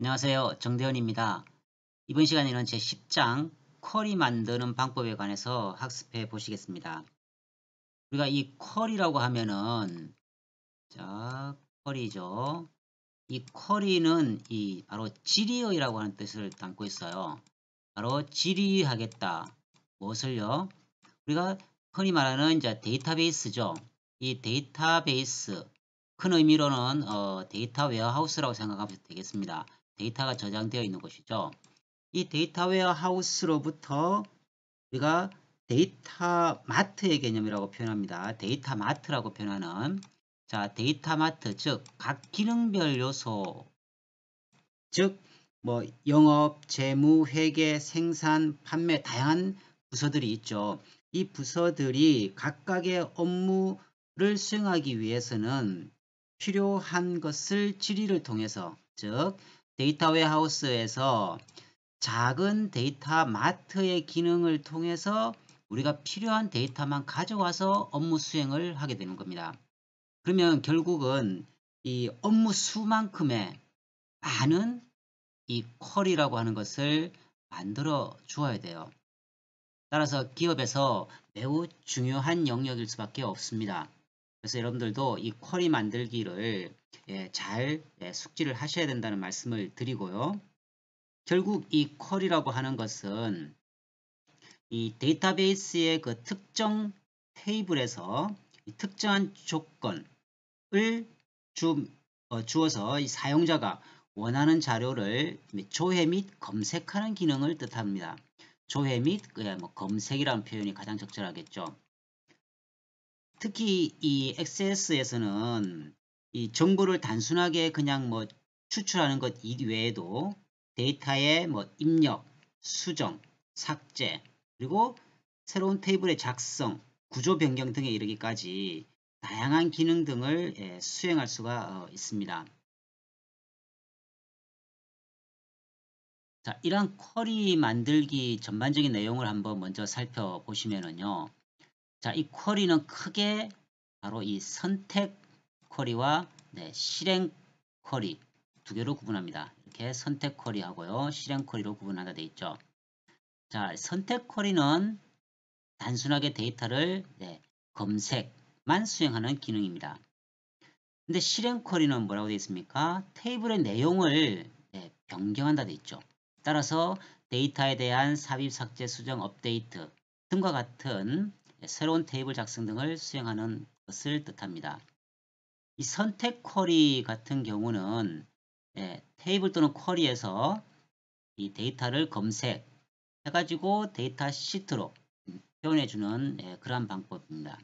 안녕하세요. 정대현입니다. 이번 시간에는 제10장 쿼리 만드는 방법에 관해서 학습해 보시겠습니다. 우리가 이 쿼리라고 하면은 쿼리죠. 이 쿼리는 바로 질의어라고 하는 뜻을 담고 있어요. 바로 질의하겠다. 무엇을요? 우리가 흔히 말하는 이제 데이터베이스죠. 이 데이터베이스 큰 의미로는 데이터 웨어하우스라고 생각하면 되겠습니다. 데이터가 저장되어 있는 곳이죠. 이 데이터 웨어하우스로부터 우리가 데이터 마트의 개념이라고 표현합니다. 데이터 마트라고 표현하는 데이터 마트 즉 각 기능별 요소 즉 뭐 영업, 재무, 회계, 생산, 판매 다양한 부서들이 있죠. 이 부서들이 각각의 업무를 수행하기 위해서는 필요한 것을 질의를 통해서 즉 데이터 웨어하우스에서 작은 데이터 마트의 기능을 통해서 우리가 필요한 데이터만 가져와서 업무 수행을 하게 되는 겁니다. 그러면 결국은 이 업무 수만큼의 많은 이 쿼리라고 하는 것을 만들어 주어야 돼요. 따라서 기업에서 매우 중요한 영역일 수밖에 없습니다. 그래서 여러분들도 이 쿼리 만들기를 잘 숙지를 하셔야 된다는 말씀을 드리고요. 결국 이 쿼리라고 하는 것은 이 데이터베이스의 그 특정 테이블에서 특정한 조건을 주어서 이 사용자가 원하는 자료를 조회 및 검색하는 기능을 뜻합니다. 조회 및 검색이라는 표현이 가장 적절하겠죠. 특히 이 XS에서는 이 정보를 단순하게 그냥 추출하는 것 이외에도 데이터의 입력, 수정, 삭제, 그리고 새로운 테이블의 작성, 구조 변경 등에 이르기까지 다양한 기능 등을 수행할 수가 있습니다. 자, 이런 쿼리 만들기 전반적인 내용을 한번 먼저 살펴보시면은요. 자, 이 쿼리는 크게 바로 이 선택 쿼리와 실행 쿼리 두 개로 구분합니다. 이렇게 선택 쿼리하고요. 실행 쿼리로 구분하게 되어 있죠. 자, 선택 쿼리는 단순하게 데이터를 검색만 수행하는 기능입니다. 근데 실행 쿼리는 뭐라고 되어 있습니까? 테이블의 내용을 변경한다 되어 있죠. 따라서 데이터에 대한 삽입, 삭제, 수정, 업데이트 등과 같은 새로운 테이블 작성 등을 수행하는 것을 뜻합니다. 이 선택 쿼리 같은 경우는 테이블 또는 쿼리에서 이 데이터를 검색해가지고 데이터 시트로 표현해주는 그러한 방법입니다.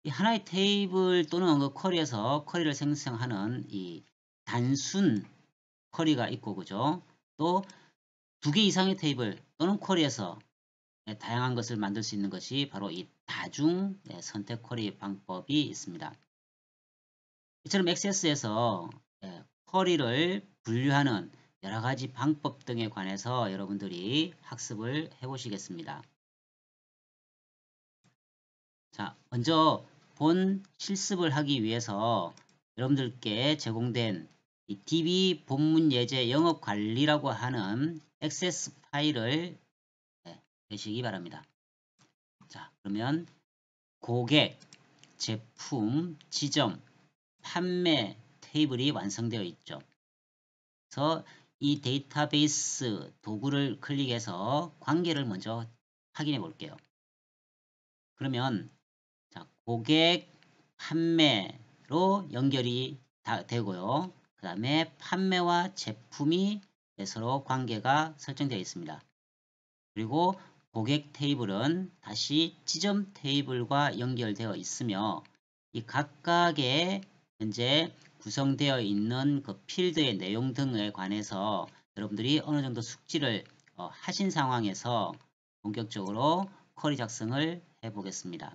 이 하나의 테이블 또는 그 쿼리에서 쿼리를 생성하는 이 단순 쿼리가 있고 그죠? 또 두 개 이상의 테이블 또는 쿼리에서 다양한 것을 만들 수 있는 것이 바로 이 다중 선택 쿼리 방법이 있습니다. 이처럼 XS에서 쿼리를 분류하는 여러 가지 방법 등에 관해서 여러분들이 학습을 해 보시겠습니다. 자, 먼저 본 실습을 하기 위해서 여러분들께 제공된 이 DB 본문 예제 영업 관리라고 하는 XS 파일을 보시기 바랍니다. 자, 그러면 고객, 제품, 지점, 판매 테이블이 완성되어 있죠. 그래서 이 데이터베이스 도구를 클릭해서 관계를 먼저 확인해 볼게요. 그러면 자, 고객, 판매로 연결이 되고요. 그 다음에 판매와 제품이 서로 관계가 설정되어 있습니다. 그리고 고객 테이블은 다시 지점 테이블과 연결되어 있으며 이 각각의 현재 구성되어 있는 그 필드의 내용 등에 관해서 여러분들이 어느 정도 숙지를 하신 상황에서 본격적으로 쿼리 작성을 해 보겠습니다.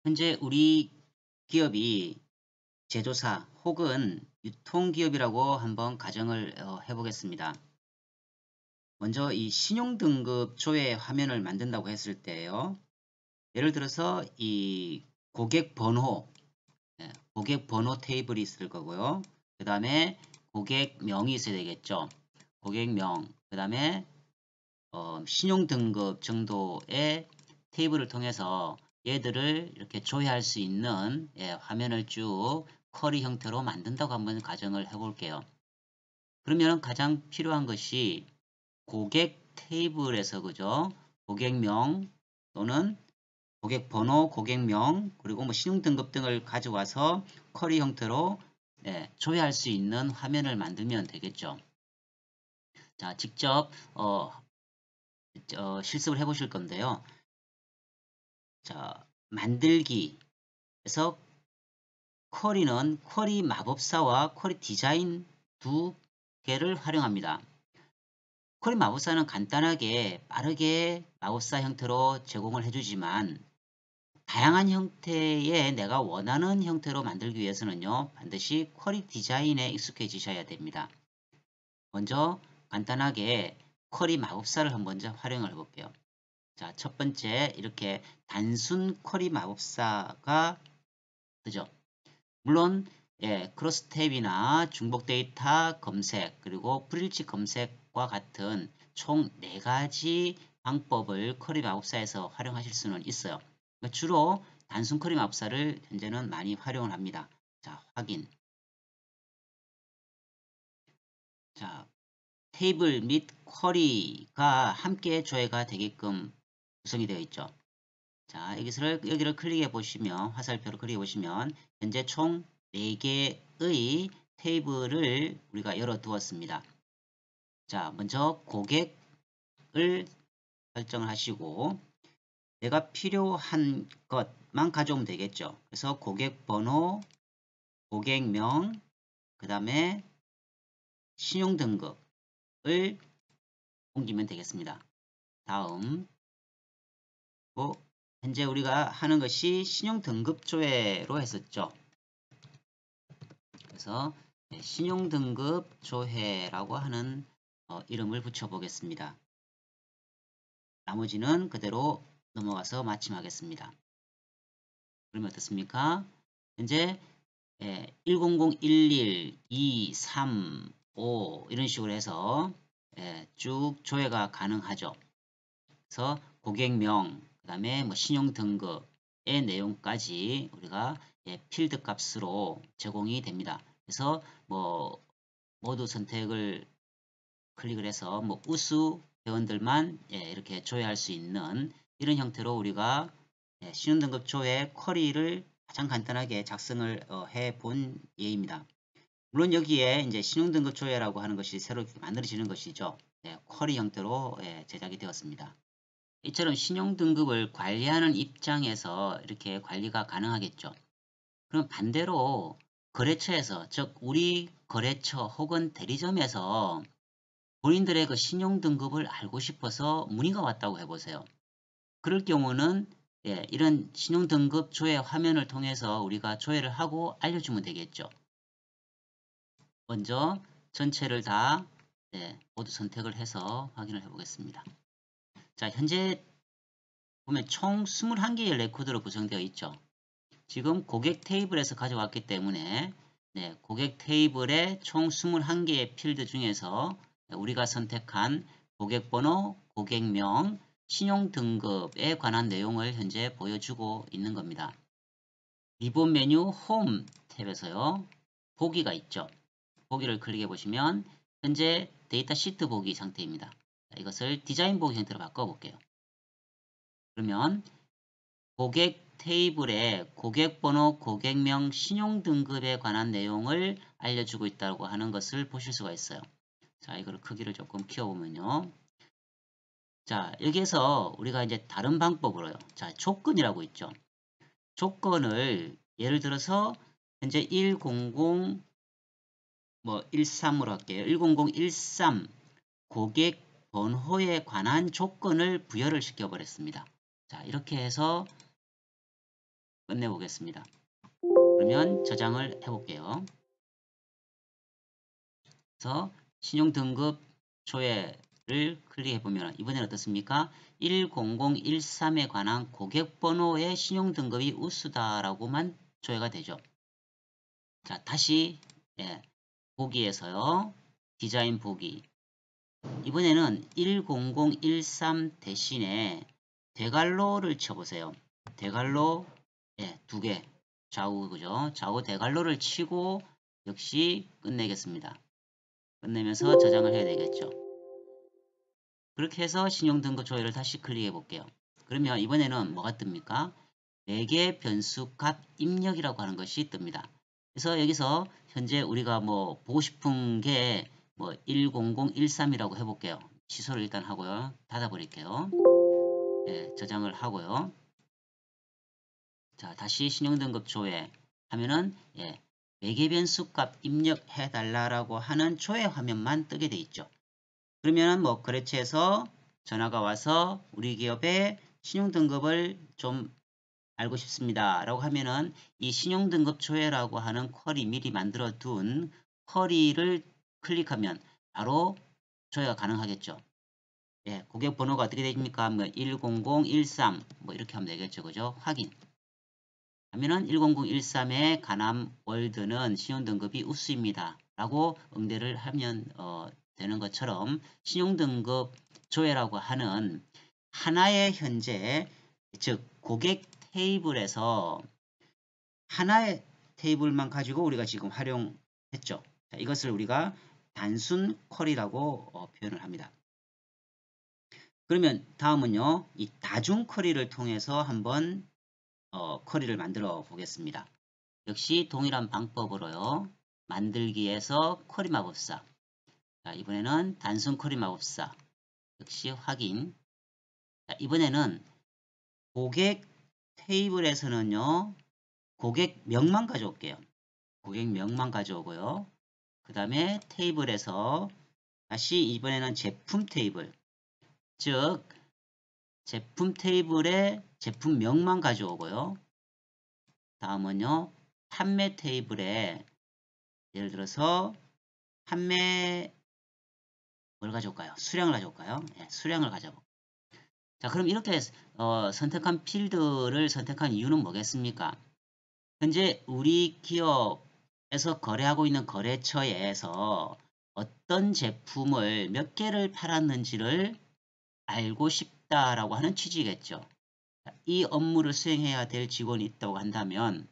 현재 우리 기업이 제조사 혹은 유통기업이라고 한번 가정을 해 보겠습니다. 먼저 이 신용등급 조회 화면을 만든다고 했을 때요. 예를 들어서 이 고객 번호 테이블이 있을 거고요. 그 다음에 고객명이 있어야 되겠죠. 고객명, 그 다음에 신용등급 정도의 테이블을 통해서 얘들을 이렇게 조회할 수 있는 화면을 쭉 쿼리 형태로 만든다고 한번 가정을 해볼게요. 그러면 가장 필요한 것이 고객 테이블에서 그죠? 고객명 또는 고객번호, 고객명, 그리고 뭐 신용등급 등을 가져와서 쿼리 형태로 조회할 수 있는 화면을 만들면 되겠죠. 자, 직접 실습을 해보실 건데요. 자, 만들기에서 쿼리는 쿼리 마법사와 쿼리 디자인 두 개를 활용합니다. 쿼리 마법사는 간단하게 빠르게 마법사 형태로 제공을 해주지만 다양한 형태의 내가 원하는 형태로 만들기 위해서는요. 반드시 쿼리 디자인에 익숙해지셔야 됩니다. 먼저 간단하게 쿼리 마법사를 한번 활용을 해볼게요. 자, 첫 번째 이렇게 단순 쿼리 마법사가 그죠? 물론 크로스 탭이나 중복 데이터 검색 그리고 불일치 검색과 같은 총 4가지 방법을 쿼리 마법사에서 활용하실 수는 있어요. 그러니까 주로 단순 쿼리 마법사를 현재는 많이 활용을 합니다. 자, 확인. 자, 테이블 및 쿼리가 함께 조회가 되게끔 구성이 되어 있죠. 자, 여기를 클릭해 보시면 화살표를 클릭해 보시면 현재 총 4개의 테이블을 우리가 열어 두었습니다. 자, 먼저 고객을 설정을 하시고 내가 필요한 것만 가져오면 되겠죠. 그래서 고객번호, 고객명, 그 다음에 신용등급을 옮기면 되겠습니다. 다음 현재 우리가 하는 것이 신용등급 조회로 했었죠. 그래서 신용등급 조회라고 하는 이름을 붙여보겠습니다. 나머지는 그대로 넘어가서 마침하겠습니다. 그러면 어떻습니까? 현재 100, 11, 2, 3, 5 이런 식으로 해서 쭉 조회가 가능하죠. 그래서 고객명, 그 다음에 뭐 신용등급의 내용까지 우리가 필드 값으로 제공이 됩니다. 그래서 뭐 모두 선택을 클릭을 해서 뭐 우수 회원들만 이렇게 조회할 수 있는 이런 형태로 우리가 신용등급 조회 쿼리를 가장 간단하게 작성을 해 본 예입니다. 물론 여기에 이제 신용등급 조회라고 하는 것이 새로 만들어지는 것이죠. 쿼리 형태로 제작이 되었습니다. 이처럼 신용등급을 관리하는 입장에서 이렇게 관리가 가능하겠죠. 그럼 반대로 거래처에서 즉 우리 거래처 혹은 대리점에서 본인들의 그 신용등급을 알고 싶어서 문의가 왔다고 해보세요. 그럴 경우는 이런 신용등급 조회 화면을 통해서 우리가 조회를 하고 알려주면 되겠죠. 먼저 전체를 다 모두 선택을 해서 확인을 해보겠습니다. 자, 현재 보면 총 21개의 레코드로 구성되어 있죠. 지금 고객 테이블에서 가져왔기 때문에 고객 테이블의 총 21개의 필드 중에서 우리가 선택한 고객번호, 고객명, 신용등급에 관한 내용을 현재 보여주고 있는 겁니다. 리본 메뉴 홈 탭에서요. 보기가 있죠. 보기를 클릭해 보시면 현재 데이터 시트 보기 상태입니다. 이것을 디자인 보기 형태로 바꿔볼게요. 그러면 고객 테이블에 고객번호, 고객명, 신용등급에 관한 내용을 알려주고 있다고 하는 것을 보실 수가 있어요. 자, 이거를 크기를 조금 키워보면요. 자, 여기에서 우리가 이제 다른 방법으로요. 자, 조건이라고 있죠. 조건을 예를 들어서 현재 100 13으로 할게요. 10013 고객 번호에 관한 조건을 부여를 시켜버렸습니다. 자, 이렇게 해서 끝내보겠습니다. 그러면 저장을 해볼게요. 그래서 신용등급 조회를 클릭해보면 이번엔 어떻습니까? 10013에 관한 고객번호의 신용등급이 우수다라고만 조회가 되죠. 자, 다시 보기에서요. 디자인 보기. 이번에는 10013 대신에 대괄호를 쳐보세요. 대괄호 예, 2개. 좌우 그죠? 좌우 대괄호를 치고 역시 끝내겠습니다. 끝내면서 저장을 해야 되겠죠. 그렇게 해서 신용등급 조회를 다시 클릭해 볼게요. 그러면 이번에는 뭐가 뜹니까? 4개 변수 값 입력이라고 하는 것이 뜹니다. 그래서 여기서 현재 우리가 뭐 보고 싶은 게 뭐 10013이라고 해볼게요. 취소를 일단 하고요. 닫아버릴게요. 예, 저장을 하고요. 자, 다시 신용등급 조회 하면은 예, 4개 변수 값 입력해 달라고 하는 조회 화면만 뜨게 돼 있죠. 그러면 뭐 거래처에서 전화가 와서 우리 기업의 신용등급을 좀 알고 싶습니다 라고 하면은 이 신용등급 조회라고 하는 쿼리 미리 만들어 둔 쿼리를 클릭하면 바로 조회가 가능하겠죠. 예, 고객 번호가 어떻게 되십니까? 뭐 10013 뭐 이렇게 하면 되겠죠. 그죠? 확인 하면은 10013의 가남 월드는 신용등급이 우수입니다 라고 응대를 하면 되는 것처럼 신용등급 조회라고 하는 하나의 현재 즉 고객 테이블에서 하나의 테이블만 가지고 우리가 지금 활용했죠. 자, 이것을 우리가 단순 쿼리라고 표현을 합니다. 그러면 다음은요. 이 다중 쿼리를 통해서 한번 쿼리를 만들어 보겠습니다. 역시 동일한 방법으로요. 만들기에서 쿼리 마법사. 자, 이번에는 단순 쿼리 마법사. 역시 확인. 자, 이번에는 고객 테이블에서는요. 고객명만 가져올게요. 고객명만 가져오고요. 그 다음에 테이블에서 다시 이번에는 제품 테이블. 즉 제품 테이블에 제품명만 가져오고요. 다음은요. 판매 테이블에 예를 들어서 판매 뭘 가져올까요? 수량을 가져올까요? 네, 수량을 가져볼게요. 자, 그럼 이렇게 선택한 필드를 선택한 이유는 뭐겠습니까? 현재 우리 기업에서 거래하고 있는 거래처에서 어떤 제품을 몇 개를 팔았는지를 알고 싶다라고 하는 취지겠죠. 이 업무를 수행해야 될 직원이 있다고 한다면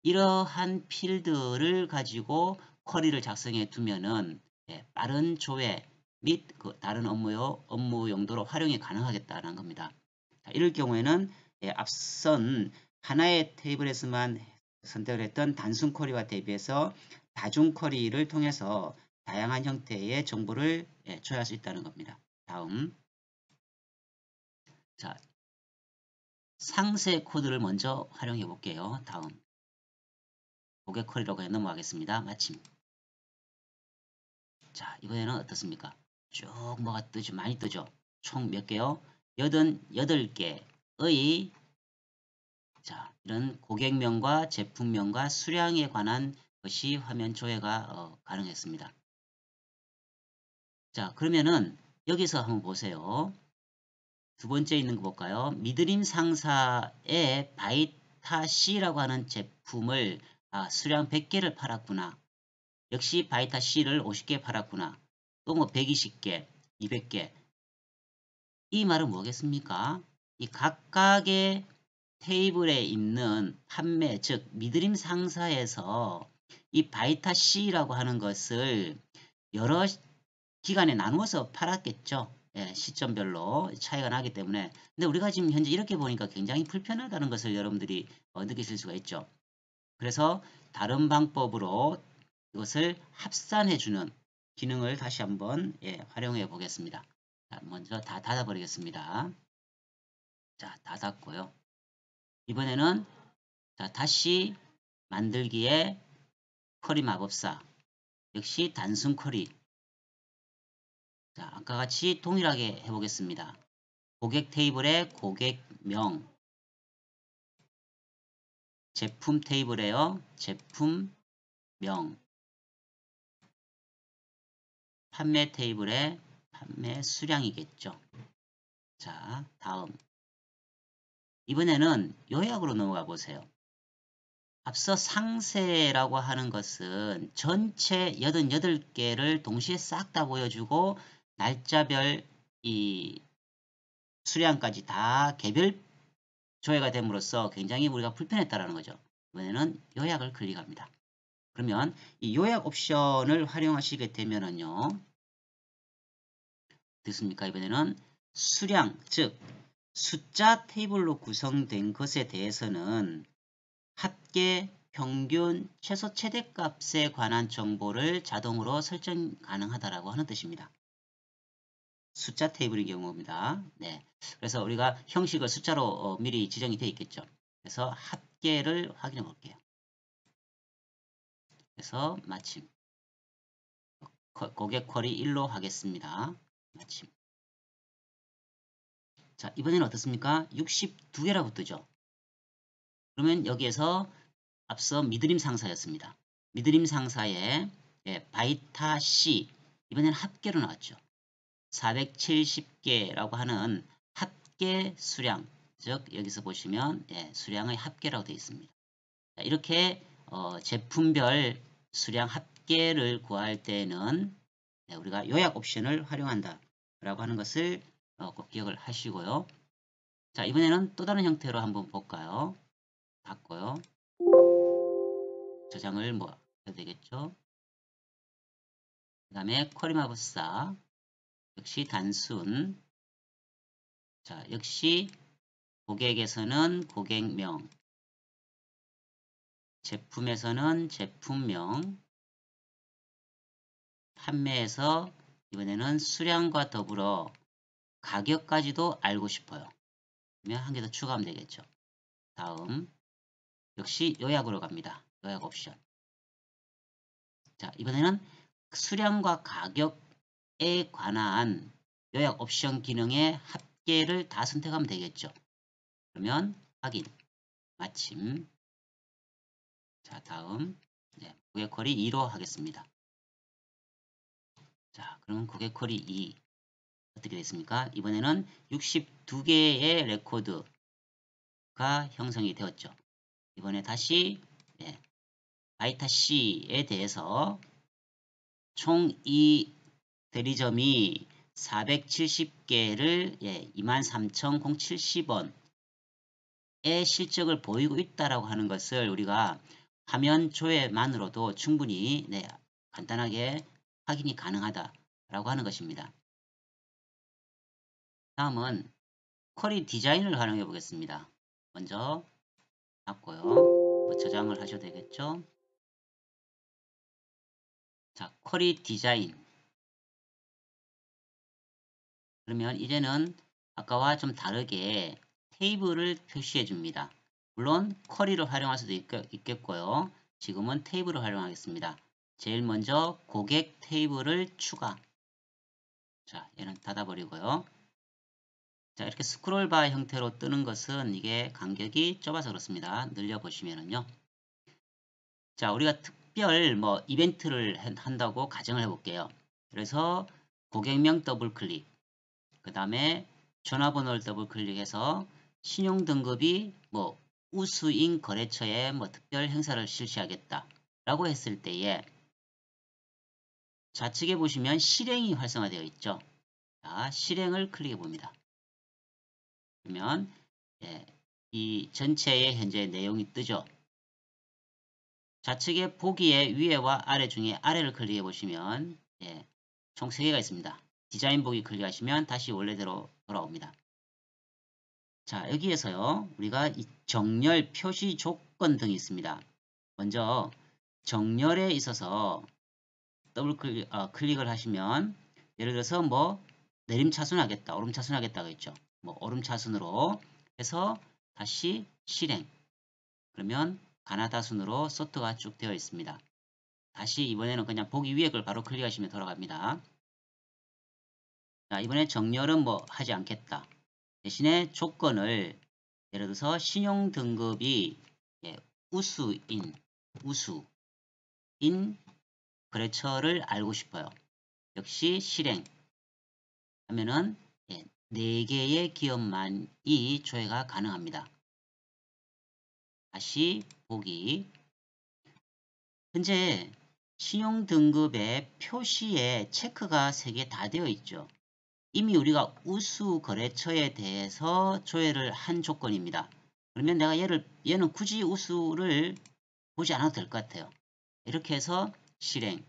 이러한 필드를 가지고 쿼리를 작성해 두면은 빠른 조회 및 그 다른 업무 용도로 활용이 가능하겠다는 겁니다. 자, 이럴 경우에는 앞선 하나의 테이블에서만 선택을 했던 단순 쿼리와 대비해서 다중 쿼리를 통해서 다양한 형태의 정보를 조회할 수 있다는 겁니다. 다음 자 상세 코드를 먼저 활용해 볼게요. 다음 고객 쿼리라고 해 넘어가겠습니다. 마침 자 이번에는 어떻습니까? 쭉 뭐가 뜨죠? 많이 뜨죠? 총 몇 개요? 88개의 자 이런 고객명과 제품명과 수량에 관한 것이 화면 조회가 가능했습니다. 자 그러면은 여기서 한번 보세요. 두 번째 있는 거 볼까요? 미드림 상사의 바이타C라고 하는 제품을 수량 100개를 팔았구나. 역시 바이타C를 50개 팔았구나. 또 뭐 120개, 200개. 이 말은 뭐겠습니까? 이 각각의 테이블에 있는 판매, 즉 미드림 상사에서 이 바이타C라고 하는 것을 여러 기간에 나누어서 팔았겠죠. 예, 시점별로 차이가 나기 때문에. 근데 우리가 지금 현재 이렇게 보니까 굉장히 불편하다는 것을 여러분들이 느끼실 수가 있죠. 그래서 다른 방법으로 이것을 합산해주는 기능을 다시 한번 활용해 보겠습니다. 자, 먼저 다 닫아버리겠습니다. 자, 닫았고요. 이번에는 자, 다시 만들기에 쿼리 마법사 역시 단순 쿼리 자, 아까 같이 동일하게 해보겠습니다. 고객 테이블에 고객명 제품 테이블에요. 제품명 판매 테이블에 판매 수량이겠죠. 자, 다음 이번에는 요약으로 넘어가 보세요. 앞서 상세라고 하는 것은 전체 88개를 동시에 싹 다 보여주고 날짜별 이 수량까지 다 개별 조회가 됨으로써 굉장히 우리가 불편했다라는 거죠. 이번에는 요약을 클릭합니다. 그러면 이 요약 옵션을 활용하시게 되면은요. 됐습니까? 이번에는 수량, 즉 숫자 테이블로 구성된 것에 대해서는 합계, 평균, 최소 최대값에 관한 정보를 자동으로 설정 가능하다라고 하는 뜻입니다. 숫자 테이블의 경우입니다. 네. 그래서 우리가 형식을 숫자로 미리 지정이 되어 있겠죠. 그래서 합계를 확인해 볼게요. 그래서 마침 고객 쿼리 1로 하겠습니다. 마침. 자, 이번에는 어떻습니까? 62개라고 뜨죠. 그러면 여기에서 앞서 미드림 상사였습니다. 미드림 상사에 바이타 C 이번에는 합계로 나왔죠. 470개라고 하는 합계 수량, 즉 여기서 보시면 수량의 합계라고 되어 있습니다. 자, 이렇게 제품별 수량 합계를 구할 때는 우리가 요약 옵션을 활용한다 라고 하는 것을 꼭 기억을 하시고요. 자, 이번에는 또 다른 형태로 한번 볼까요? 바꿔요. 저장을 뭐 해도 되겠죠. 그 다음에 쿼리마법사 역시 단순. 자, 역시 고객에서는 고객명, 제품에서는 제품명, 판매에서 이번에는 수량과 더불어 가격까지도 알고 싶어요. 그러면 한 개 더 추가하면 되겠죠. 다음 역시 요약으로 갑니다. 요약 옵션. 자, 이번에는 수량과 가격에 관한 요약 옵션 기능의 합계를 다 선택하면 되겠죠. 그러면 확인, 마침. 자, 다음 고객 쿼리 2로 하겠습니다. 자, 그러면 고객 쿼리 2 어떻게 됐습니까? 이번에는 62개의 레코드가 형성이 되었죠. 이번에 다시 바이타 C에 대해서 총 이 대리점이 470개를 23,070원의 실적을 보이고 있다라고 하는 것을 우리가 화면 조회만으로도 충분히 간단하게 확인이 가능하다라고 하는 것입니다. 다음은 쿼리 디자인을 활용해 보겠습니다. 먼저 바꿔요. 저장을 하셔도 되겠죠. 자, 쿼리 디자인. 그러면 이제는 아까와 좀 다르게 테이블을 표시해 줍니다. 물론 쿼리를 활용할 수도 있겠고요. 지금은 테이블을 활용하겠습니다. 제일 먼저 고객 테이블을 추가. 자, 얘는 닫아버리고요. 자, 이렇게 스크롤바 형태로 뜨는 것은 이게 간격이 좁아서 그렇습니다. 늘려보시면은요. 자, 우리가 특별 이벤트를 한다고 가정을 해볼게요. 그래서 고객명 더블 클릭, 그 다음에 전화번호를 더블 클릭해서 신용 등급이 우수인 거래처에 특별 행사를 실시하겠다 라고 했을 때에 좌측에 보시면 실행이 활성화되어 있죠. 자, 실행을 클릭해 봅니다. 그러면 이 전체의 현재 내용이 뜨죠. 좌측에 보기의 위에와 아래 중에 아래를 클릭해 보시면 총 3개가 있습니다. 디자인 보기 클릭하시면 다시 원래대로 돌아옵니다. 자, 여기에서요. 우리가 이 정렬 표시 조건 등이 있습니다. 먼저 정렬에 있어서 더블 클릭을 하시면 예를 들어서 내림차순하겠다, 오름차순하겠다고 했죠. 오름차순으로 해서 다시 실행. 그러면 가나다순으로 소트가 쭉 되어 있습니다. 다시 이번에는 그냥 보기 위에 걸 바로 클릭하시면 돌아갑니다. 자, 이번에 정렬은 하지 않겠다. 대신에 조건을 예를 들어서 신용 등급이 우수인 거래처를 알고 싶어요. 역시 실행 하면은 4개의 기업만이 조회가 가능합니다. 다시 보기 현재 신용등급의 표시에 체크가 3개 다 되어 있죠. 이미 우리가 우수 거래처에 대해서 조회를 한 조건입니다. 그러면 내가 얘는 굳이 우수를 보지 않아도 될 것 같아요. 이렇게 해서 실행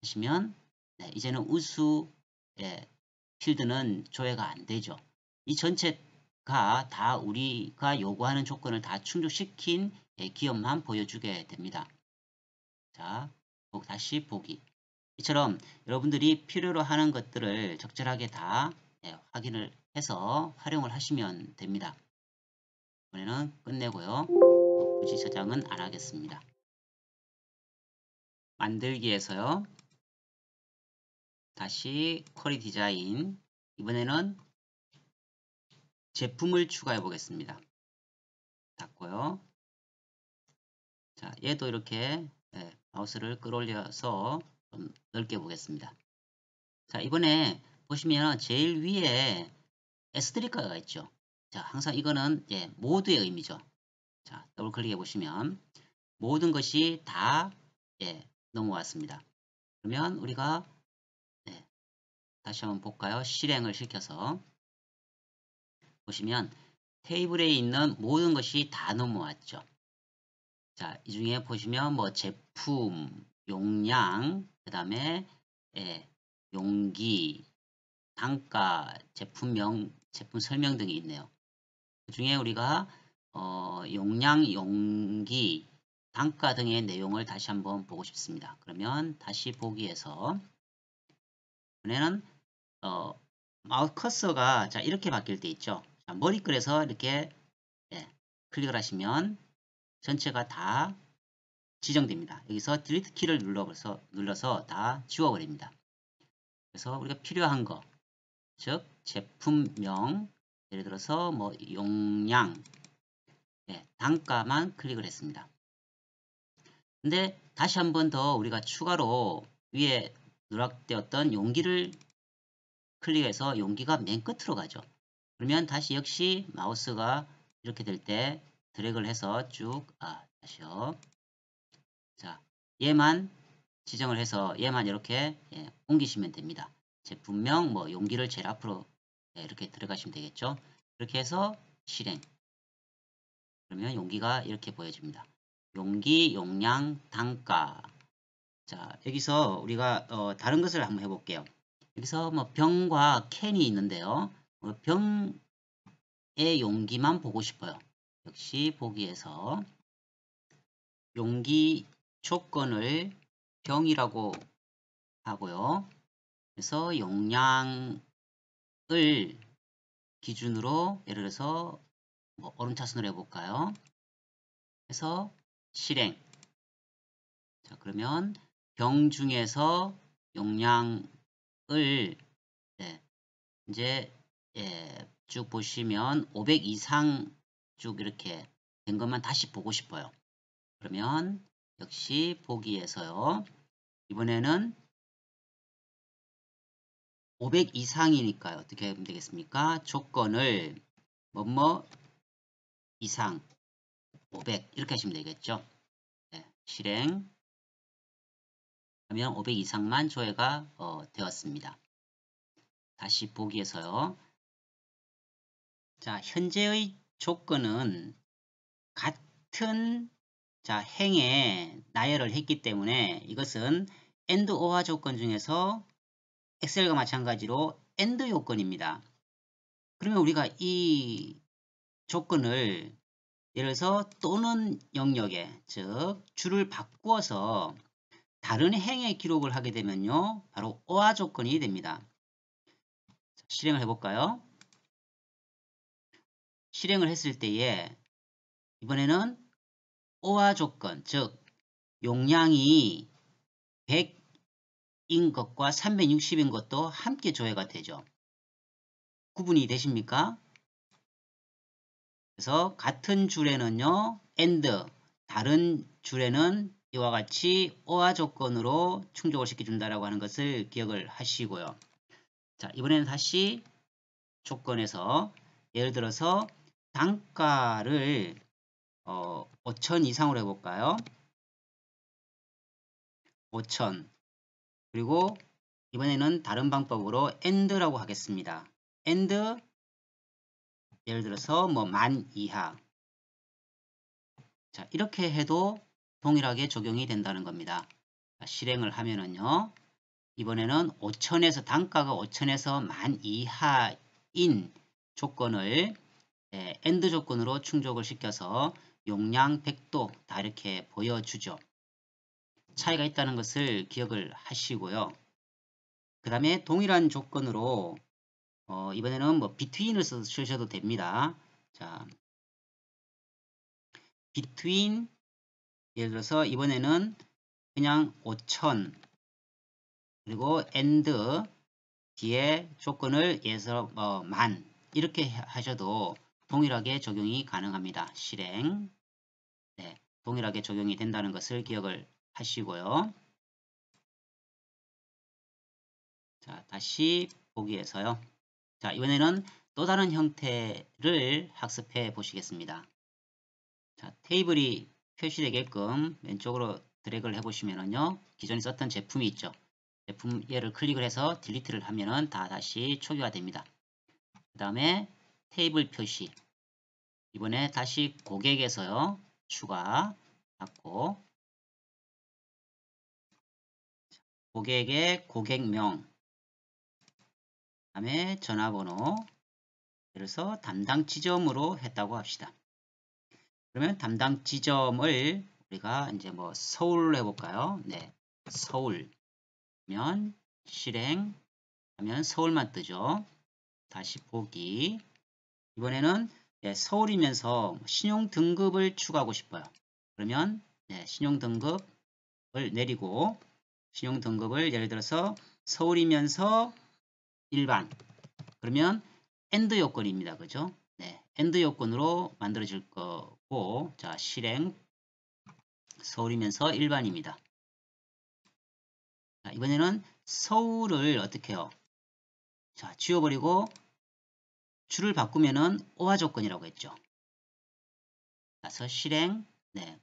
하시면 네, 이제는 우수 필드는 조회가 안 되죠. 이 전체가 다 우리가 요구하는 조건을 다 충족시킨 기업만 보여주게 됩니다. 자, 다시 보기. 이처럼 여러분들이 필요로 하는 것들을 적절하게 다 확인을 해서 활용을 하시면 됩니다. 이번에는 끝내고요. 굳이 저장은 안 하겠습니다. 만들기에서요. 다시 쿼리 디자인. 이번에는 제품을 추가해 보겠습니다. 닫고요. 자, 얘도 이렇게 마우스를 끌어올려서 좀 넓게 보겠습니다. 자, 이번에 보시면 제일 위에 에스테리카가 있죠. 자, 항상 이거는 모두의 의미죠. 자, 더블 클릭해 보시면 모든 것이 다 넘어왔습니다. 그러면 우리가 다시 한번 볼까요? 실행을 시켜서 보시면 테이블에 있는 모든 것이 다 넘어왔죠. 자, 이 중에 보시면 뭐 제품, 용량, 그 다음에 용기, 단가, 제품명, 제품 설명 등이 있네요. 그 중에 우리가 용량, 용기, 단가 등의 내용을 다시 한번 보고 싶습니다. 그러면 다시 보기에서 이번에는 마우스 커서가 자 이렇게 바뀔 때 있죠. 자, 머리글에서 이렇게 클릭을 하시면 전체가 다 지정됩니다. 여기서 딜리트 키를 눌러서 다 지워버립니다. 그래서 우리가 필요한 거, 즉 제품명, 예를 들어서 뭐 용량, 단가만 클릭을 했습니다. 근데 다시 한 번 더 우리가 추가로 위에 누락되었던 용기를 클릭해서 용기가 맨 끝으로 가죠. 그러면 다시 역시 마우스가 이렇게 될 때 드래그를 해서 쭉 다시요. 자, 얘만 지정을 해서 얘만 이렇게 옮기시면 됩니다. 제품명 뭐 용기를 제일 앞으로 이렇게 들어가시면 되겠죠. 이렇게 해서 실행. 그러면 용기가 이렇게 보여집니다. 용기, 용량, 단가. 자, 여기서 우리가 다른 것을 한번 해볼게요. 여기서 뭐 병과 캔이 있는데요. 병의 용기만 보고 싶어요. 역시 보기에서 용기 조건을 병이라고 하고요. 그래서 용량을 기준으로 예를 들어서 뭐 오름차순으로 해볼까요? 해서 실행. 자, 그러면 병 중에서 용량을 이제 쭉 보시면 500 이상 쭉 이렇게 된 것만 다시 보고 싶어요. 그러면 역시 보기에서요. 이번에는 500 이상이니까요. 어떻게 하면 되겠습니까? 조건을 뭐뭐 이상 500 이렇게 하시면 되겠죠. 실행 하면 500 이상만 조회가 되었습니다. 다시 보기에서요. 자, 현재의 조건은 같은 행에 나열을 했기 때문에 이것은 AND OR 조건 중에서 엑셀과 마찬가지로 AND 요건입니다. 그러면 우리가 이 조건을 예를 들어서 또는 영역에 즉 줄을 바꾸어서 다른 행에 기록을 하게 되면요. 바로 OR 조건이 됩니다. 실행을 해볼까요? 실행을 했을 때에 이번에는 OR 조건 즉 용량이 100인 것과 360인 것도 함께 조회가 되죠. 구분이 되십니까? 그래서 같은 줄에는요. AND 다른 줄에는 이와 같이 OR 조건으로 충족을 시켜준다라고 하는 것을 기억을 하시고요. 자, 이번에는 다시 조건에서 예를 들어서 단가를 5,000 이상으로 해볼까요? 5,000. 그리고 이번에는 다른 방법으로 AND라고 하겠습니다. AND 예를 들어서 뭐 10,000 이하. 자, 이렇게 해도 동일하게 적용이 된다는 겁니다. 자, 실행을 하면은요. 이번에는 5,000에서 단가가 5,000에서 10,000 이하인 조건을 AND 조건으로 충족을 시켜서 용량 100도 다 이렇게 보여주죠. 차이가 있다는 것을 기억을 하시고요. 그 다음에 동일한 조건으로 이번에는 뭐 between을 쓰셔도 됩니다. 자, between 예를 들어서 이번에는 그냥 5,000 그리고 and 뒤에 조건을 예를 들어서 10,000 이렇게 하셔도 동일하게 적용이 가능합니다. 실행 동일하게 적용이 된다는 것을 기억을 하시고요. 자, 다시 보기에서요. 자, 이번에는 또 다른 형태를 학습해 보시겠습니다. 자, 테이블이 표시되게끔 왼쪽으로 드래그를 해보시면은요. 기존에 썼던 제품이 있죠. 제품 얘를 클릭을 해서 딜리트를 하면은 다시 초기화 됩니다. 그 다음에 테이블 표시. 이번에 다시 고객에서요. 추가 받고 고객의 고객명 그 다음에 전화번호 그래서 담당 지점으로 했다고 합시다. 그러면 담당 지점을 우리가 이제 뭐 서울로 해볼까요? 네, 서울면 실행하면 서울만 뜨죠. 다시 보기. 이번에는 서울이면서 신용 등급을 추가하고 싶어요. 그러면 신용 등급을 내리고 신용 등급을 예를 들어서 서울이면서 일반 그러면 AND 요건입니다. 그죠? 네, AND 요건으로 만들어질 거고 자 실행 서울이면서 일반입니다. 자, 이번에는 서울을 어떻게 해요? 자, 지워버리고 줄을 바꾸면은 오화 조건이라고 했죠. 그래서 실행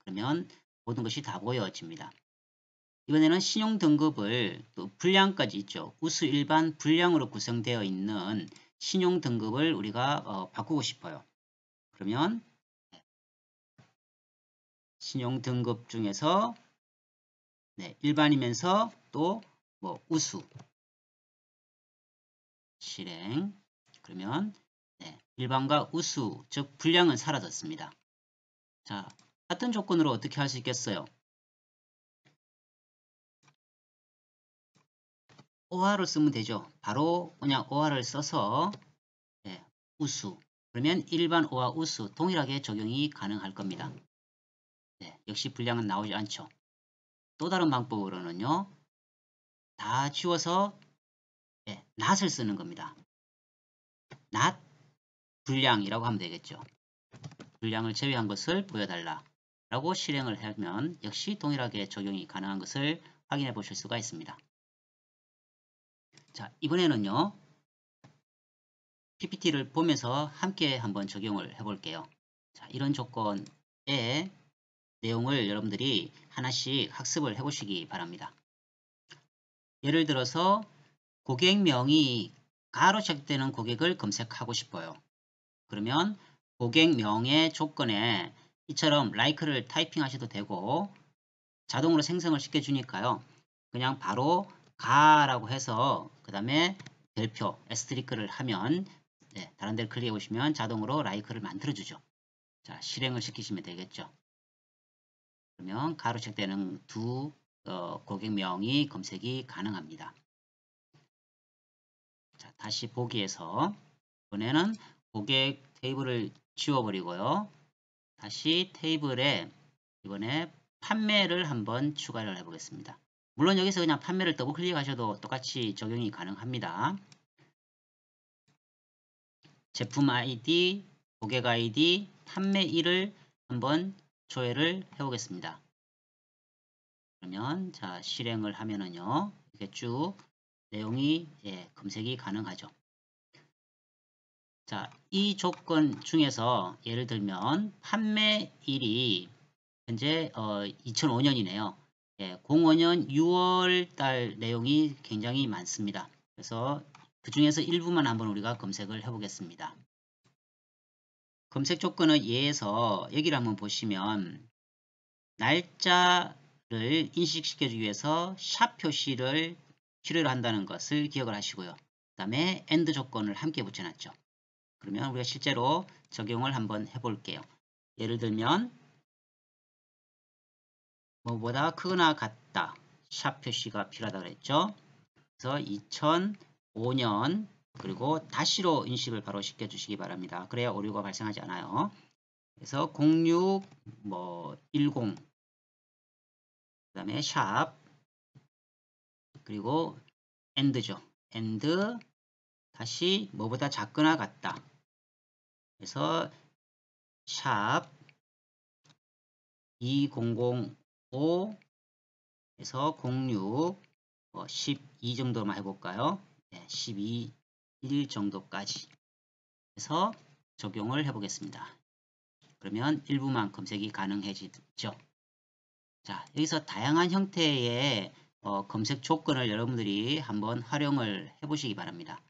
그러면 모든 것이 다 보여집니다. 이번에는 신용 등급을 또 분량까지 있죠. 우수 일반 분량으로 구성되어 있는 신용 등급을 우리가 바꾸고 싶어요. 그러면 신용 등급 중에서 일반이면서 또 뭐 우수 실행 그러면 일반과 우수 즉 분량은 사라졌습니다. 자, 같은 조건으로 어떻게 할 수 있겠어요? OR을 쓰면 되죠. 바로 그냥 OR을 써서 우수 그러면 일반 오와 우수 동일하게 적용이 가능할 겁니다. 역시 분량은 나오지 않죠. 또 다른 방법으로는요. 다 지워서 not을 쓰는 겁니다. not 분량이라고 하면 되겠죠. 분량을 제외한 것을 보여달라 라고 실행을 하면 역시 동일하게 적용이 가능한 것을 확인해 보실 수가 있습니다. 자, 이번에는요. PPT를 보면서 함께 한번 적용을 해 볼게요. 자, 이런 조건의 내용을 여러분들이 하나씩 학습을 해 보시기 바랍니다. 예를 들어서 고객명이 가로 시작되는 고객을 검색하고 싶어요. 그러면 고객명의 조건에 이처럼 like를 타이핑 하셔도 되고 자동으로 생성을 시켜주니까요. 그냥 바로 가라고 해서 그 다음에 별표 에스테리크를 하면 다른 데를 클릭해 보시면 자동으로 like를 만들어주죠. 자, 실행을 시키시면 되겠죠. 그러면 가로 시작되는 두 고객명이 검색이 가능합니다. 자, 다시 보기에서 이번에는 고객 테이블을 지워버리고요. 다시 테이블에 이번에 판매를 한번 추가를 해보겠습니다. 물론 여기서 그냥 판매를 더블 클릭하셔도 똑같이 적용이 가능합니다. 제품 아이디, 고객 아이디, 판매일을 한번 조회를 해보겠습니다. 그러면 자 실행을 하면은요 이렇게 쭉 내용이 검색이 가능하죠. 자, 이 조건 중에서 예를 들면 판매일이 현재 2005년이네요. 05년 6월 달 내용이 굉장히 많습니다. 그래서 그 중에서 일부만 한번 우리가 검색을 해 보겠습니다. 검색 조건의 예에서 여기를 한번 보시면 날짜를 인식시켜주기 위해서 샵 표시를 필요로 한다는 것을 기억을 하시고요. 그 다음에 AND 조건을 함께 붙여놨죠. 그러면 우리가 실제로 적용을 한번 해볼게요. 예를 들면 뭐보다 크거나 같다. 샵 표시가 필요하다고 그랬죠. 그래서 2005년 그리고 다시로 인식을 바로 시켜주시기 바랍니다. 그래야 오류가 발생하지 않아요. 그래서 06 10 그 다음에 샵 그리고 AND죠. AND 다시 뭐보다 작거나 같다. 그래서 샵 2005 에서 06 12 정도만 해볼까요? 네, 12일 정도까지 해서 적용을 해보겠습니다. 그러면 일부만 검색이 가능해지죠. 자, 여기서 다양한 형태의 검색 조건을 여러분들이 한번 활용을 해보시기 바랍니다.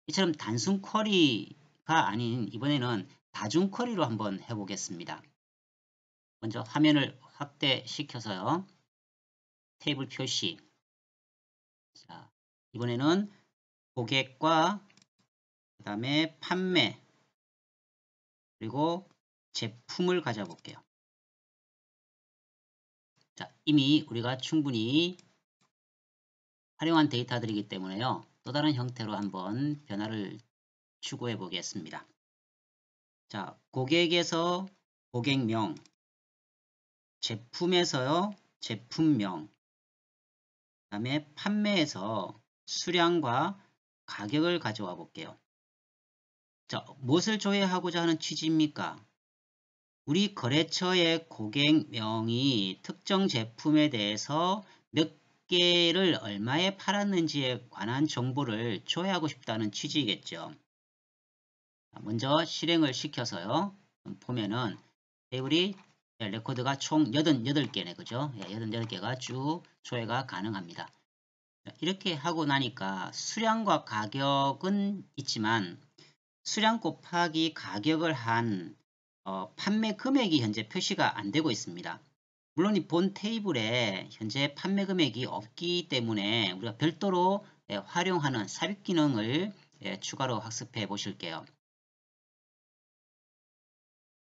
이처럼 단순 쿼리가 아닌 이번에는 다중 쿼리로 한번 해보겠습니다. 먼저 화면을 확대시켜서요. 테이블 표시. 자, 이번에는 고객과 그 다음에 판매 그리고 제품을 가져볼게요. 자, 이미 우리가 충분히 활용한 데이터들이기 때문에요. 또 다른 형태로 한번 변화를 추구해 보겠습니다. 자, 고객에서 고객명, 제품에서요, 제품명, 그 다음에 판매에서 수량과 가격을 가져와 볼게요. 자, 무엇을 조회하고자 하는 취지입니까? 우리 거래처의 고객명이 특정 제품에 대해서 몇 개를 얼마에 팔았는지에 관한 정보를 조회하고 싶다는 취지이겠죠. 먼저 실행을 시켜서요. 보면은 테이블이 레코드가 총 88개네. 그죠? 88개가 쭉 조회가 가능합니다. 이렇게 하고 나니까 수량과 가격은 있지만 수량 곱하기 가격을 한 판매 금액이 현재 표시가 안 되고 있습니다. 물론 이 본 테이블에 현재 판매 금액이 없기 때문에 우리가 별도로 활용하는 삽입 기능을 추가로 학습해 보실게요.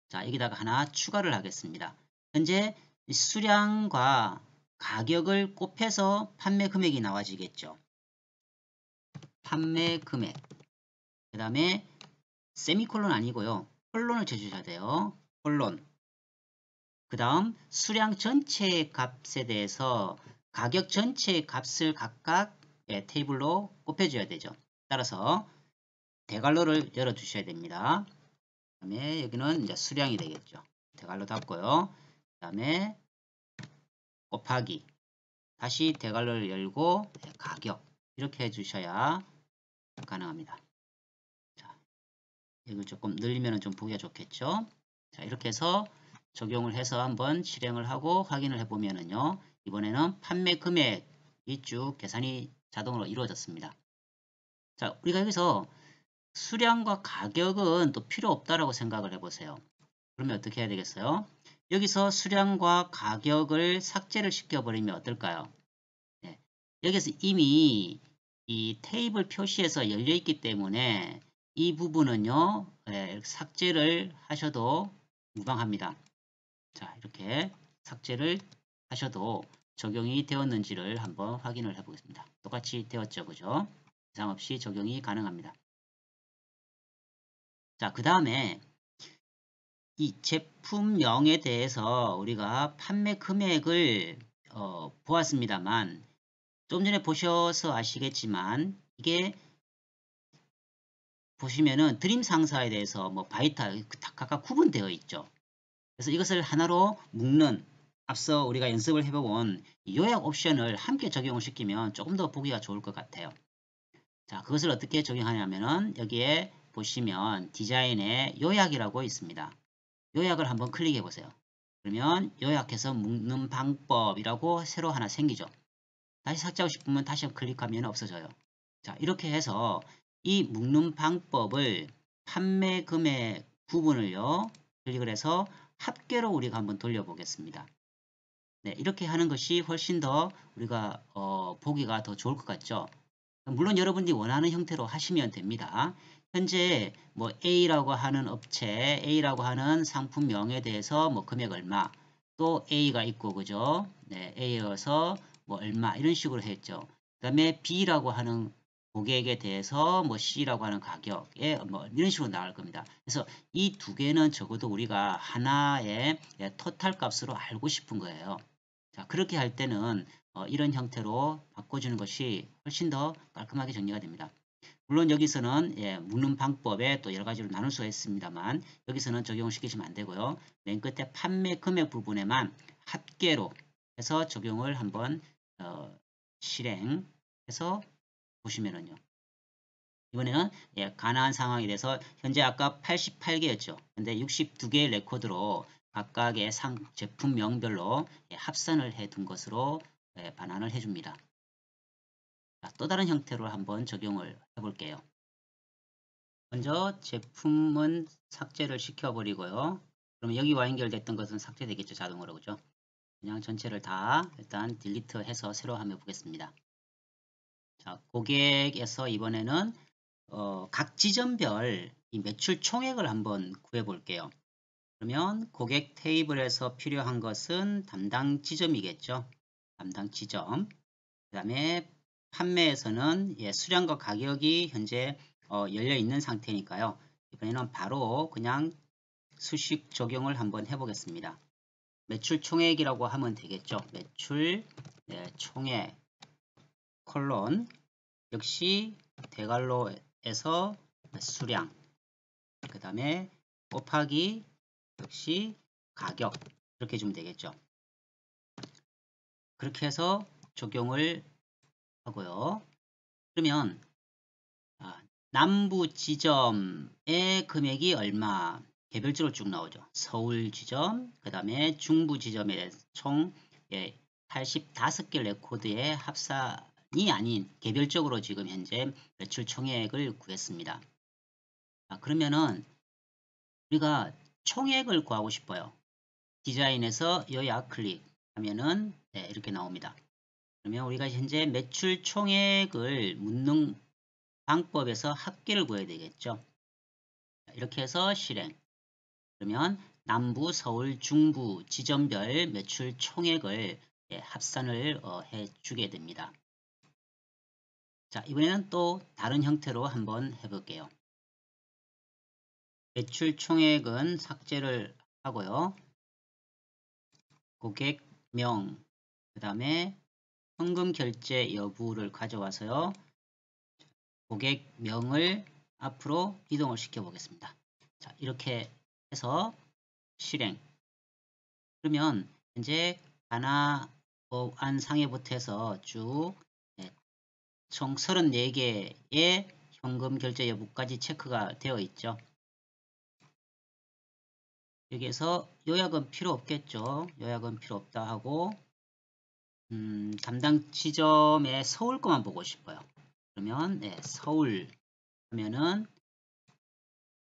자, 여기다가 하나 추가를 하겠습니다. 현재 수량과 가격을 곱해서 판매 금액이 나와지겠죠. 판매 금액. 그 다음에 세미콜론 아니고요. 콜론을 쳐주셔야 돼요. 콜론. 그 다음 수량 전체의 값에 대해서 가격 전체의 값을 각각 테이블로 곱해줘야 되죠. 따라서 대괄호를 열어주셔야 됩니다. 그 다음에 여기는 이제 수량이 되겠죠. 대괄호 닫고요. 그 다음에 곱하기 다시 대괄호를 열고 가격 이렇게 해주셔야 가능합니다. 자, 이걸 조금 늘리면 좀 보기가 좋겠죠. 자, 이렇게 해서 적용을 해서 한번 실행을 하고 확인을 해보면은요. 이번에는 판매 금액이 쭉 계산이 자동으로 이루어졌습니다. 자, 우리가 여기서 수량과 가격은 또 필요 없다라고 생각을 해보세요. 그러면 어떻게 해야 되겠어요? 여기서 수량과 가격을 삭제를 시켜버리면 어떨까요? 네. 여기서 이미 이 테이블 표시에서 열려있기 때문에 이 부분은요. 삭제를 하셔도 무방합니다. 자, 이렇게 삭제를 하셔도 적용이 되었는지를 한번 확인을 해 보겠습니다. 똑같이 되었죠. 그죠? 이상 없이 적용이 가능합니다. 자, 그 다음에 이 제품명에 대해서 우리가 판매 금액을 보았습니다만 좀 전에 보셔서 아시겠지만 이게 보시면은 드림 상사에 대해서 뭐 바이타 각각 구분되어 있죠. 그래서 이것을 하나로 묶는 앞서 우리가 연습을 해보곤 요약 옵션을 함께 적용을 시키면 조금 더 보기가 좋을 것 같아요. 자, 그것을 어떻게 적용하냐면은 여기에 보시면 디자인에 요약이라고 있습니다. 요약을 한번 클릭해 보세요. 그러면 요약해서 묶는 방법이라고 새로 하나 생기죠. 다시 삭제하고 싶으면 다시 클릭하면 없어져요. 자, 이렇게 해서 이 묶는 방법을 판매 금액 부분을요, 클릭을 해서 합계로 우리가 한번 돌려보겠습니다. 네, 이렇게 하는 것이 훨씬 더 우리가 보기가 더 좋을 것 같죠. 물론 여러분들이 원하는 형태로 하시면 됩니다. 현재 뭐 A라고 하는 업체, A라고 하는 상품명에 대해서 뭐 금액 얼마, 또 A가 있고 그죠? 네, A여서 뭐 얼마 이런 식으로 했죠. 그 다음에 B라고 하는 고객에 대해서 뭐 C라고 하는 가격에 뭐 이런 식으로 나올 겁니다. 그래서 이 두 개는 적어도 우리가 하나의 토탈 값으로 알고 싶은 거예요. 자, 그렇게 할 때는 이런 형태로 바꿔주는 것이 훨씬 더 깔끔하게 정리가 됩니다. 물론 여기서는 묶는 방법에 또 여러 가지로 나눌 수가 있습니다만 여기서는 적용을 시키시면 안 되고요. 맨 끝에 판매 금액 부분에만 합계로 해서 적용을 한번 실행해서 보시면은요. 이번에는 가나안 상황이 돼서 현재 아까 88개였죠. 근데 62개의 레코드로 각각의 제품명별로 합산을 해 둔 것으로 반환을 해줍니다. 자, 또 다른 형태로 한번 적용을 해볼게요. 먼저 제품은 삭제를 시켜버리고요. 그럼 여기와 연결됐던 것은 삭제되겠죠. 자동으로. 그죠? 그냥 전체를 다 일단 딜리트해서 새로 한번 보겠습니다. 자, 고객에서 이번에는 각 지점별 이 매출 총액을 한번 구해 볼게요. 그러면 고객 테이블에서 필요한 것은 담당 지점이겠죠. 담당 지점. 그 다음에 판매에서는 수량과 가격이 현재 열려 있는 상태니까요. 이번에는 바로 그냥 수식 적용을 한번 해보겠습니다. 매출 총액이라고 하면 되겠죠. 매출 총액 콜론 역시 대괄호에서 수량 그 다음에 곱하기 역시 가격 이렇게 주면 되겠죠. 그렇게 해서 적용을 하고요. 그러면 남부 지점의 금액이 얼마 개별적으로 쭉 나오죠. 서울 지점, 그 다음에 중부 지점의 총 85개 레코드의 합산이 아닌 개별적으로 지금 현재 매출 총액을 구했습니다. 그러면은 우리가 총액을 구하고 싶어요. 디자인에서 요약 클릭하면은 이렇게 나옵니다. 그러면 우리가 현재 매출 총액을 묻는 방법에서 합계를 구해야 되겠죠. 이렇게 해서 실행. 그러면 남부, 서울, 중부 지점별 매출 총액을 합산을 해주게 됩니다. 자, 이번에는 또 다른 형태로 한번 해볼게요. 매출 총액은 삭제를 하고요. 고객명, 그 다음에 현금 결제 여부를 가져와서요. 고객명을 앞으로 이동을 시켜 보겠습니다. 자, 이렇게 해서 실행. 그러면 현재 가나안 상해부터 해서 쭉 총 34개의 현금 결제 여부까지 체크가 되어 있죠. 여기에서 요약은 필요 없겠죠. 요약은 필요 없다 하고 담당 지점의 서울 것만 보고 싶어요. 그러면 서울 하면은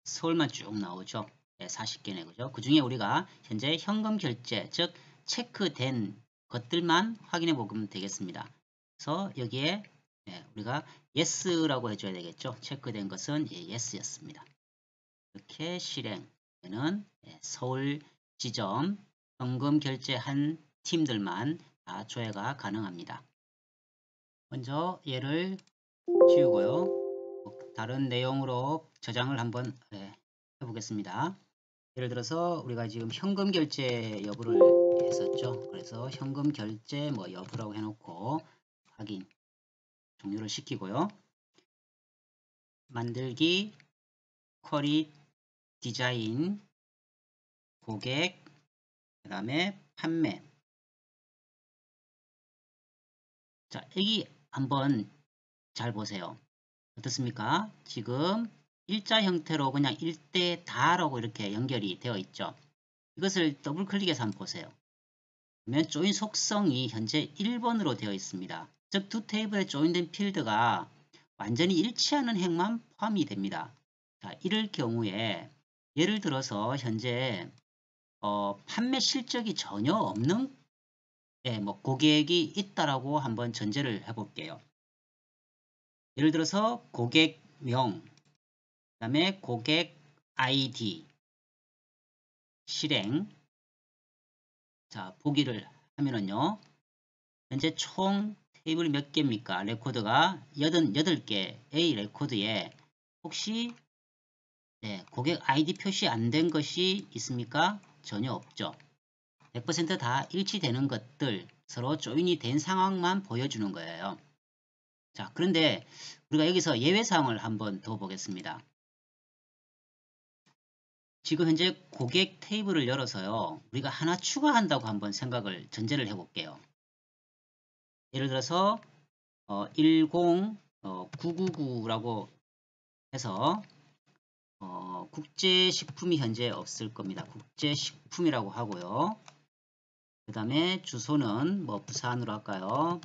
서울만 쭉 나오죠. 40개네. 그죠? 그 중에 우리가 현재 현금 결제, 즉 체크된 것들만 확인해 보면 되겠습니다. 그래서 여기에 우리가 yes라고 해줘야 되겠죠. 체크된 것은 yes였습니다. 이렇게 실행에는 서울 지점 현금 결제한 팀들만 다 조회가 가능합니다. 먼저 얘를 지우고요. 다른 내용으로 저장을 한번 해보겠습니다. 예를 들어서 우리가 지금 현금 결제 여부를 했었죠. 그래서 현금 결제 뭐 여부라고 해놓고 확인 종료를 시키고요. 만들기, 쿼리, 디자인, 고객, 그 다음에 판매. 자, 여기 한번 잘 보세요. 어떻습니까? 지금 일자 형태로 그냥 일대 다라고 이렇게 연결이 되어 있죠. 이것을 더블 클릭해서 한번 보세요. 그러면 조인 속성이 현재 1번으로 되어 있습니다. 즉 두 테이블에 조인된 필드가 완전히 일치하는 행만 포함이 됩니다. 자, 이럴 경우에 예를 들어서 현재 판매 실적이 전혀 없는 뭐 고객이 있다라고 한번 전제를 해볼게요. 예를 들어서 고객명, 그 다음에 고객 아이디, 실행. 자, 보기를 하면은요. 현재 총 테이블이 몇 개입니까? 레코드가 88개의 레코드에 혹시 고객 아이디 표시 안 된 것이 있습니까? 전혀 없죠. 100% 다 일치되는 것들, 서로 조인이 된 상황만 보여주는 거예요. 자, 그런데 우리가 여기서 예외사항을 한번 더 보겠습니다. 지금 현재 고객 테이블을 열어서요. 우리가 하나 추가한다고 한번 전제를 해볼게요. 예를 들어서 10999라고 해서 국제식품이 현재 없을 겁니다. 국제식품이라고 하고요. 그 다음에 주소는 뭐 부산으로 할까요?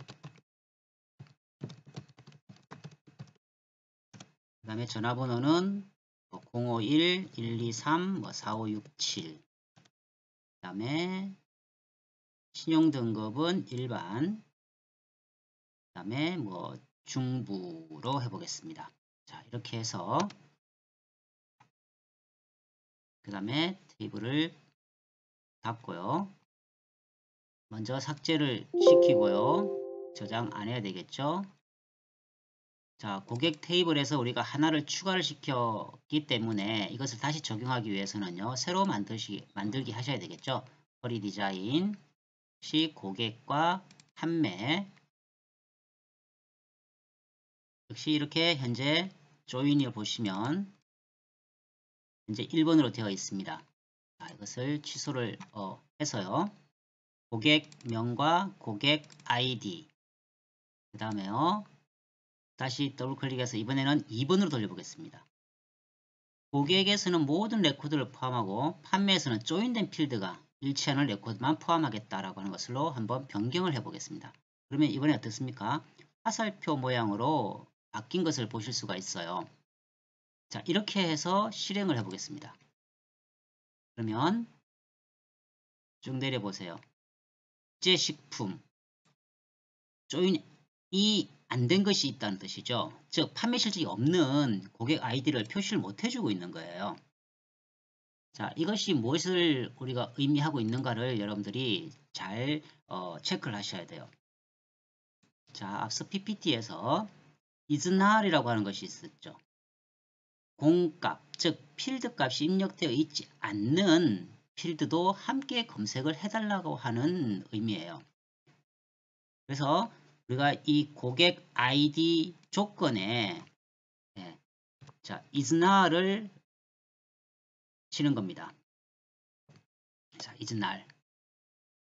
그 다음에 전화번호는 051-123-4567. 그 다음에 신용등급은 일반. 그 다음에 뭐 중부로 해보겠습니다. 자, 이렇게 해서 그 다음에 테이블을 닫고요. 먼저 삭제를 시키고요. 저장 안 해야 되겠죠. 자, 고객 테이블에서 우리가 하나를 추가를 시켰기 때문에 이것을 다시 적용하기 위해서는요. 새로 만들기 하셔야 되겠죠. 쿼리 디자인 시 고객과 판매. 역시 이렇게 현재 조인을 보시면 현재 1번으로 되어 있습니다. 자, 이것을 취소를 해서요. 고객명과 고객 아이디. 그 다음에요. 다시 더블 클릭해서 이번에는 2번으로 돌려보겠습니다. 고객에서는 모든 레코드를 포함하고 판매에서는 조인된 필드가 일치하는 레코드만 포함하겠다라고 하는 것으로 한번 변경을 해보겠습니다. 그러면 이번에 어떻습니까? 화살표 모양으로 바뀐 것을 보실 수가 있어요. 자, 이렇게 해서 실행을 해보겠습니다. 그러면 쭉 내려보세요. 국제식품 조인이 안 된 것이 있다는 뜻이죠. 즉 판매 실적이 없는 고객 아이디를 표시를 못 해주고 있는 거예요. 자, 이것이 무엇을 우리가 의미하고 있는가를 여러분들이 잘 체크를 하셔야 돼요. 자, 앞서 PPT에서 isNot이라고 하는 것이 있었죠. 공값, 즉 필드 값이 입력되어 있지 않는 필드도 함께 검색을 해달라고 하는 의미예요. 그래서 우리가 이 고객 아이디 조건에 자, isNot을 치는 겁니다. 자, isNot.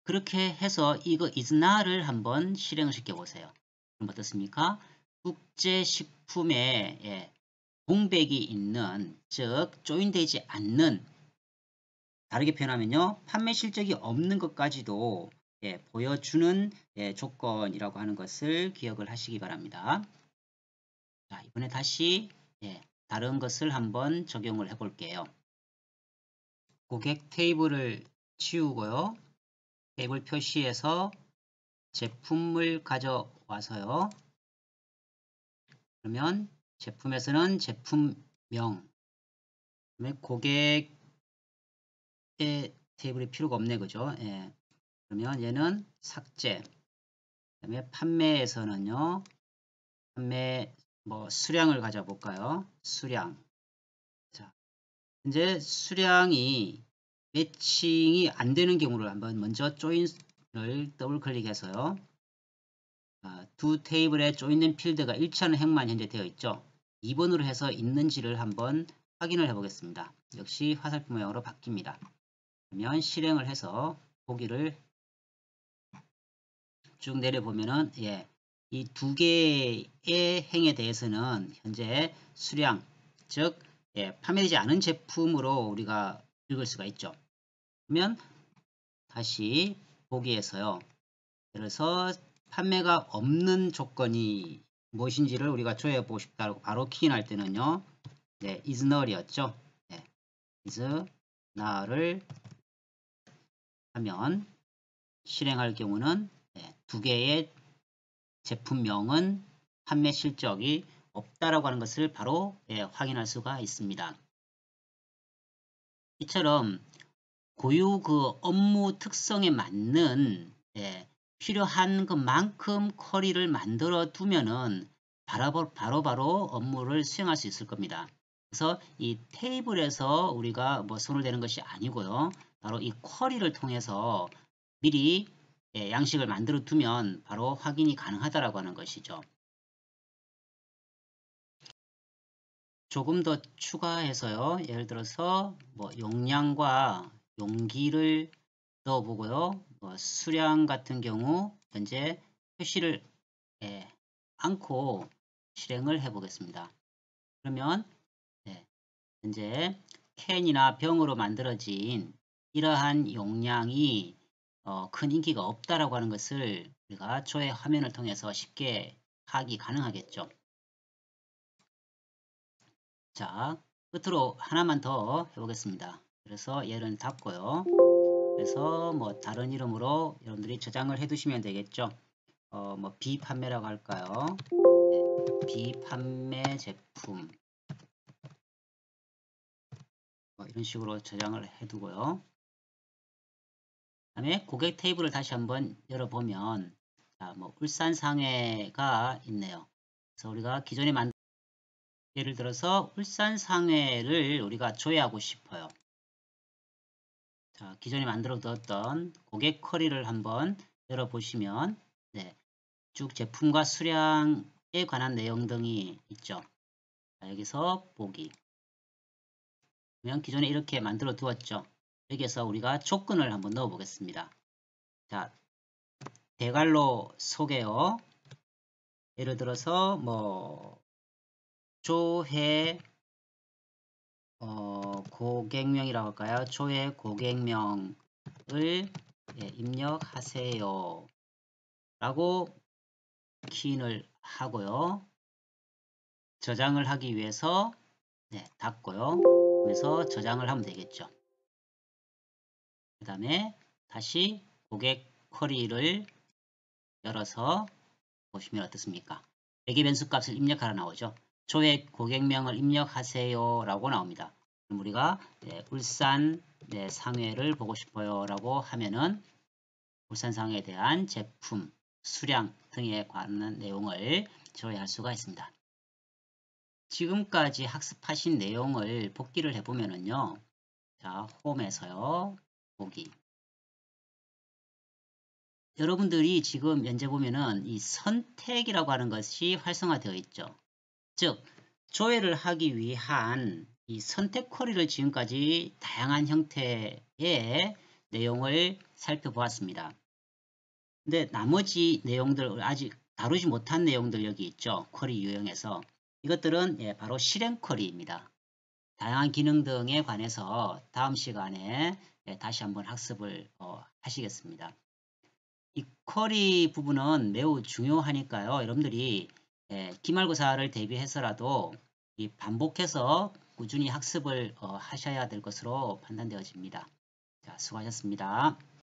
그렇게 해서 이거 isNot을 한번 실행을 시켜 보세요. 그럼 어떻습니까? 국제식품에 공백이 있는, 즉 조인되지 않는, 다르게 표현하면요. 판매 실적이 없는 것까지도 보여주는 조건이라고 하는 것을 기억을 하시기 바랍니다. 자, 이번에 다시 다른 것을 한번 적용을 해 볼게요. 고객 테이블을 치우고요. 테이블 표시에서 제품을 가져와서요. 그러면 제품에서는 제품명, 고객의 테이블이 필요가 없네, 그죠? 그러면 얘는 삭제. 그다음에 판매에서는요. 판매 수량을 가져볼까요? 수량. 자, 이제 수량이 매칭이 안 되는 경우를 한번 먼저 조인을 더블 클릭해서요. 두 테이블에 조인된 필드가 일치하는 행만 현재 되어 있죠. 2번으로 해서 있는지를 한번 확인을 해 보겠습니다. 역시 화살표 모양으로 바뀝니다. 그러면 실행을 해서 보기를 쭉 내려보면은 이 두 개의 행에 대해서는 현재 수량, 즉 판매되지 않은 제품으로 우리가 읽을 수가 있죠. 그러면 다시 보기에서요. 그래서 판매가 없는 조건이 무엇인지를 우리가 조회해보고 싶다고 바로 키인할 때는요. 네, is nul이었죠. 네, is nul을 하면 실행할 경우는 네, 두 개의 제품명은 판매 실적이 없다라고 하는 것을 바로 확인할 수가 있습니다. 이처럼 고유 그 업무 특성에 맞는 필요한 것만큼 쿼리를 만들어 두면은 바로 업무를 수행할 수 있을 겁니다. 그래서 이 테이블에서 우리가 뭐 손을 대는 것이 아니고요. 바로 이 쿼리를 통해서 미리 양식을 만들어 두면 바로 확인이 가능하다라고 하는 것이죠. 조금 더 추가해서요. 예를 들어서 뭐 용량과 용기를 넣어보고요. 뭐 수량 같은 경우 현재 표시를 않고 실행을 해보겠습니다. 그러면 현재 캔이나 병으로 만들어진 이러한 용량이 큰 인기가 없다라고 하는 것을 우리가 조회 화면을 통해서 쉽게 파악이 가능하겠죠. 자, 끝으로 하나만 더 해보겠습니다. 그래서 얘를 닫고요. 그래서 뭐 다른 이름으로 여러분들이 저장을 해 두시면 되겠죠. 뭐 비판매라고 할까요? 네, 비판매 제품 뭐 이런 식으로 저장을 해 두고요. 그 다음에 고객 테이블을 다시 한번 열어보면 자, 뭐 울산상해가 있네요. 그래서 우리가 기존에 만든 예를 들어서 울산상해를 우리가 조회하고 싶어요. 자, 기존에 만들어 두었던 고객 쿼리를 한번 열어보시면 네, 쭉 제품과 수량에 관한 내용 등이 있죠. 자, 여기서 보기. 그러면 기존에 이렇게 만들어 두었죠. 여기에서 우리가 조건을 한번 넣어 보겠습니다. 자, 대괄호 속에요. 예를 들어서 뭐 조회 고객명이라고 할까요? 조회 고객명을 입력하세요. 라고 키인을 하고요. 저장을 하기 위해서 닫고요. 그러면서 저장을 하면 되겠죠. 그 다음에 다시 고객 쿼리를 열어서 보시면 어떻습니까? 매개 변수 값을 입력하라 나오죠. 조회 고객명을 입력하세요 라고 나옵니다. 그럼 우리가 울산 상해를 보고 싶어요 라고 하면은 울산 상해에 대한 제품, 수량 등에 관한 내용을 조회할 수가 있습니다. 지금까지 학습하신 내용을 복기를 해보면은요. 자, 홈에서요. 보기. 여러분들이 지금 현재 보면은 이 선택이라고 하는 것이 활성화되어 있죠. 즉, 조회를 하기 위한 이 선택 쿼리를 지금까지 다양한 형태의 내용을 살펴보았습니다. 근데 나머지 내용들 아직 다루지 못한 내용들 여기 있죠. 쿼리 유형에서. 이것들은 바로 실행 쿼리입니다. 다양한 기능 등에 관해서 다음 시간에 다시 한번 학습을 하시겠습니다. 이 쿼리 부분은 매우 중요하니까요. 여러분들이 기말고사를 대비해서라도 반복해서 꾸준히 학습을 하셔야 될 것으로 판단되어집니다. 자, 수고하셨습니다.